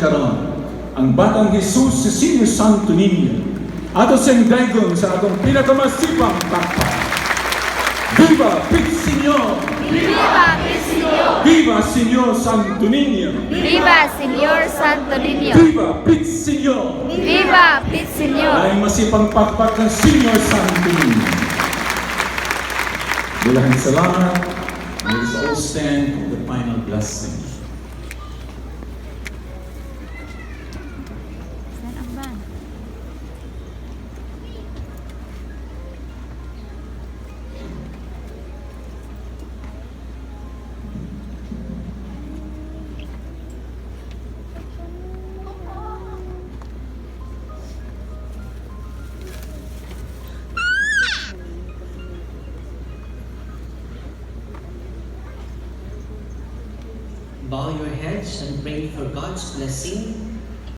karon ang batang Jesus si Senior Santo Niño ato siyang daygon sa atong pinakamasipang takpa. Viva Pizzinyo! Viva Pizzinyo! Viva Senior Santo Niño! Viva Senior Santo Niño! Viva Pizzinyo! Viva Pizzinyo! Ay masipang pakpak ng Senior Santo Niño. Maraming salamat. Let us all stand for the final blessing. Saan ang ban? Bow your heads and pray for God's blessing